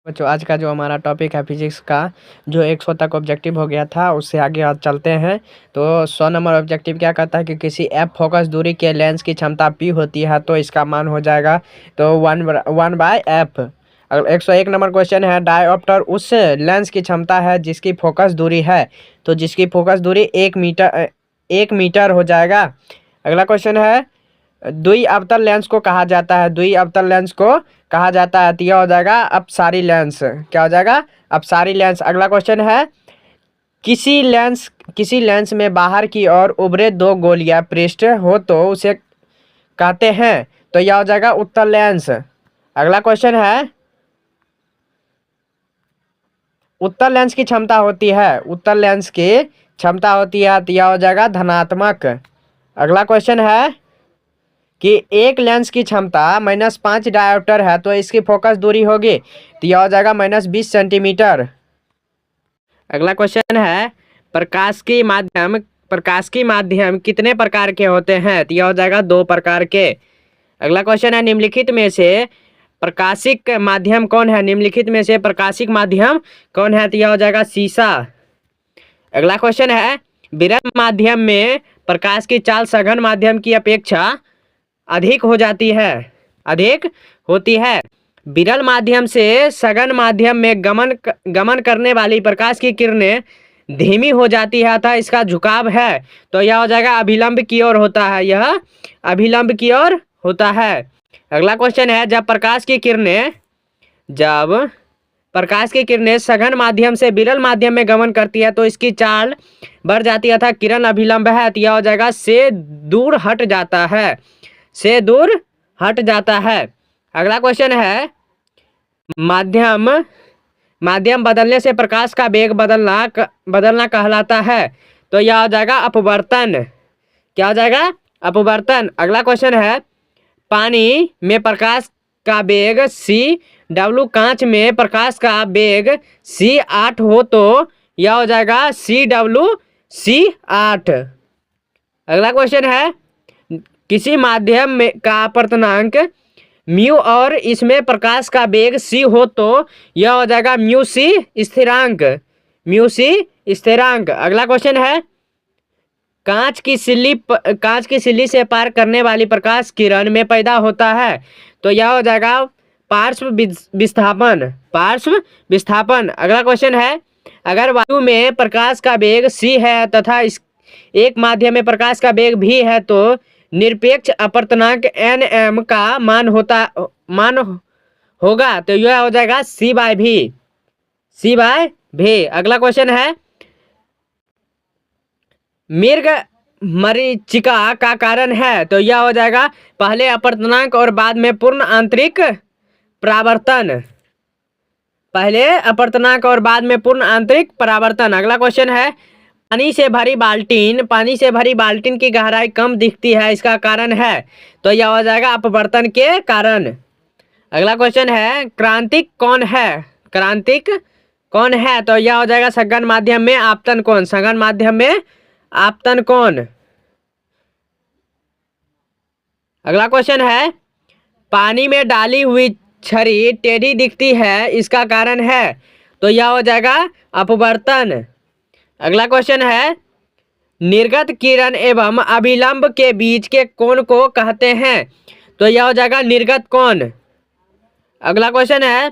बच्चों आज का जो हमारा टॉपिक है फिजिक्स का, जो 100 तक ऑब्जेक्टिव हो गया था उससे आगे आज चलते हैं। तो 100 नंबर ऑब्जेक्टिव क्या कहता है कि किसी एफ फोकस दूरी के लेंस की क्षमता पी होती है तो इसका मान हो जाएगा तो 1/f। अगर 101 नंबर क्वेश्चन है, डायोप्टर उस लेंस की क्षमता है जिसकी फोकस दूरी है, तो जिसकी फोकस दूरी 1 मीटर हो जाएगा। अगला क्वेश्चन है, द्वि अवतल लेंस को कहा जाता है, द्वि अवतल लेंस को कहा जाता है तो यह हो जाएगा अपसारी लेंस। क्या हो जाएगा? अपसारी लेंस। अगला क्वेश्चन है, किसी लेंस में बाहर की ओर उभरे दो गोलियां पृष्ठ हो तो उसे कहते हैं, तो यह हो जाएगा उत्तल लेंस। अगला क्वेश्चन है, उत्तल लेंस की क्षमता होती है, उत्तल लेंस की क्षमता होती है तो यह हो जाएगा धनात्मक। अगला क्वेश्चन है कि एक लेंस की क्षमता -5 डायोप्टर है तो इसकी फोकस दूरी होगी तो यह हो जाएगा -20 सेंटीमीटर। अगला क्वेश्चन है, प्रकाश की माध्यम कितने प्रकार के होते हैं तो यह हो जाएगा 2 प्रकार के। अगला क्वेश्चन है, निम्नलिखित में से प्रकाशिक माध्यम कौन है, निम्नलिखित में से प्रकाशिक माध्यम कौन है तो यह हो जाएगा शीशा। अगला क्वेश्चन है, विरल माध्यम में प्रकाश की चाल सघन माध्यम की अपेक्षा अधिक हो जाती है, अधिक होती है। विरल माध्यम से सघन माध्यम में गमन करने वाली प्रकाश की किरणें धीमी हो जाती है अतः इसका झुकाव है तो यह हो जाएगा अभिलंब की ओर होता है, यह अभिलंब की ओर होता है। अगला क्वेश्चन है, जब प्रकाश की किरणें सघन माध्यम से विरल माध्यम में गमन करती है तो इसकी चाल बढ़ जाती है अतः किरण अभिलंब है तो यह हो जाएगा से दूर हट जाता है, से दूर हट जाता है। अगला क्वेश्चन है, माध्यम बदलने से प्रकाश का वेग बदलना कहलाता है तो यह हो जाएगा अपवर्तन। क्या हो जाएगा? अपवर्तन। अगला क्वेश्चन है, पानी में प्रकाश का वेग CW, कांच में प्रकाश का वेग C8 हो तो यह हो जाएगा CWC8। अगला क्वेश्चन है, किसी माध्यम में का अपर्तनांक म्यू और इसमें प्रकाश का वेग c हो तो यह हो जाएगा μc स्थिरांक, μc स्थिरांक। अगला क्वेश्चन है, कांच की सिल्ली से पार करने वाली प्रकाश किरण में पैदा होता है तो यह हो जाएगा पार्श्व विस्थापन। अगला क्वेश्चन है, अगर वायु में प्रकाश का वेग c है तथा एक माध्यम में प्रकाश का वेग v है तो निरपेक्ष अपर्तनांक nm का मान होगा तो यह हो जाएगा c/v। अगला क्वेश्चन है, मृग मरीचिका का कारण है तो यह हो जाएगा पहले अपर्तनांक और बाद में पूर्ण आंतरिक परावर्तन, पहले अपर्तनांक और बाद में पूर्ण आंतरिक परावर्तन। अगला क्वेश्चन है, पानी से भरी बाल्टीन की गहराई कम दिखती है, इसका कारण है तो यह हो जाएगा अपवर्तन के कारण। अगला क्वेश्चन है, क्रांतिक कौन है तो यह हो जाएगा सघन माध्यम में आपतन कोण, सघन माध्यम में आपतन कोण। अगला क्वेश्चन है, पानी में डाली हुई छड़ी टेढ़ी दिखती है, इसका कारण है तो यह हो जाएगा अपवर्तन। अगला क्वेश्चन है, निर्गत किरण एवं अभिलंब के बीच के कोण को कहते हैं तो यह हो जाएगा निर्गत कोण। अगला क्वेश्चन है,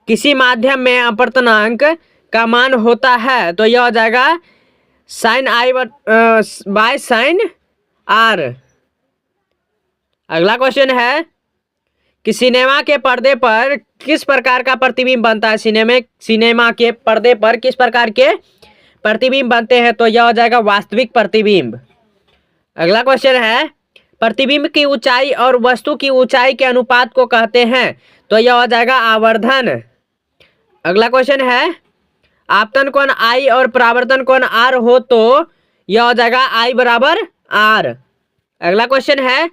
किसी माध्यम में अपर्तनांक का मान होता है तो यह हो जाएगा sin I by sin R। अगला क्वेश्चन है कि सिनेमा के पर्दे पर किस प्रकार का प्रतिबिंब बनता है, सिनेमा के पर्दे पर किस प्रकार के प्रतिबिंब बनते हैं तो यह हो जाएगा वास्तविक प्रतिबिंब। अगला क्वेश्चन है, प्रतिबिंब की ऊंचाई और वस्तु की ऊंचाई के अनुपात को कहते हैं तो यह हो जाएगा आवर्धन। अगला क्वेश्चन है, आपतन कोण I और परावर्तन कोण R हो तो यह हो जाएगा I बराबर R। अगला क्वेश्चन है,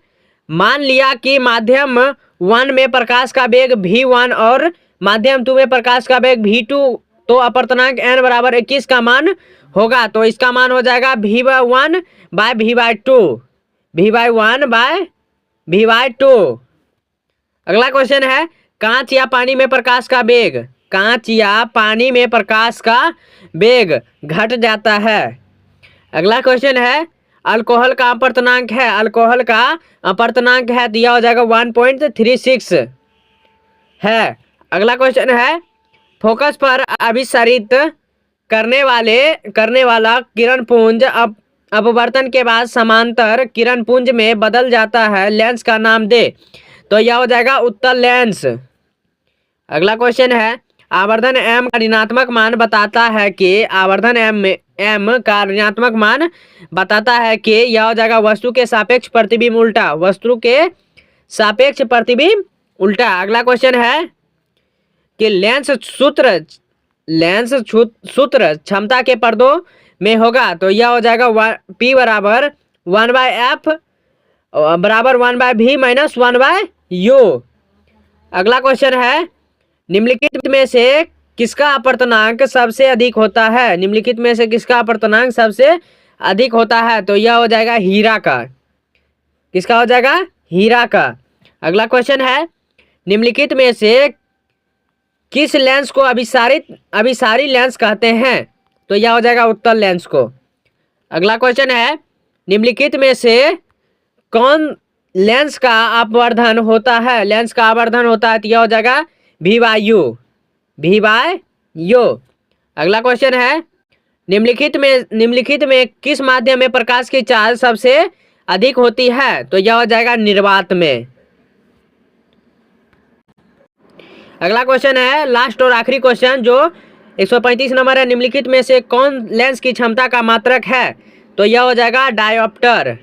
मान लिया कि माध्यम 1 में प्रकाश का वेग v1 और माध्यम 2 में प्रकाश का वेग v2 तो अपर्तनांक n बराबर 21 का मान होगा तो इसका मान हो जाएगा v/1 bye v/2, v/1 bye v/2। अगला क्वेश्चन है, कांच या पानी में प्रकाश का वेग कांच या पानी में प्रकाश का वेग घट जाता है। अगला क्वेश्चन है अल्कोहल का अपर्तनांक है, अल्कोहल का अपर्तनांक है दिया हो जाएगा 1.36 है। अगला क्वेश्चन है फोकस पर अभिसारित करने वाला किरण पुंज अपवर्तन के बाद समांतर किरण पुंज में बदल जाता है, लेंस का नाम दे। तो यह हो जाएगा उत्तल लेंस। अगला क्वेश्चन है आवर्धन m का ऋणात्मक मान बताता है कि आवर्धन m का ऋणात्मक मान बताता है कि यह हो जाएगा वस्तु के सापेक्ष प्रतिबिंब उल्टा, वस्तु के सापेक्ष प्रतिबिंब उल्टा। अगला क्वेश्चन है कि लेंस सूत्र क्षमता के पर्दों में होगा। तो यह हो जाएगा P बराबर 1/f बराबर 1/v माइनस 1/u। अगला क्वेश्चन है निम्नलिखित में से किसका अपर्तनांक सबसे अधिक होता है, निम्नलिखित में से किसका अपर्तनांक सबसे अधिक होता है। तो यह हो जाएगा हीरा का। किसका हो जाएगा? हीरा का। अगला क्वेश्चन है निम्नलिखित में से किस लेंस को अभिसारी लेंस कहते हैं। तो यह हो जाएगा उत्तल लेंस को। अगला क्वेश्चन है निम्नलिखित में से कौन लेंस का अपवर्धन होता है, लेंस का आवर्धन होता है। तो यह हो जाएगा v/u। अगला क्वेश्चन है निम्नलिखित में किस माध्यम में प्रकाश की चाल सबसे अधिक होती है। तो यह हो जाएगा निर्वात में। अगला क्वेश्चन है लास्ट और आखिरी क्वेश्चन जो 135 नंबर है, निम्नलिखित में से कौन लेंस की क्षमता का मात्रक है। तो यह हो जाएगा डायोप्टर।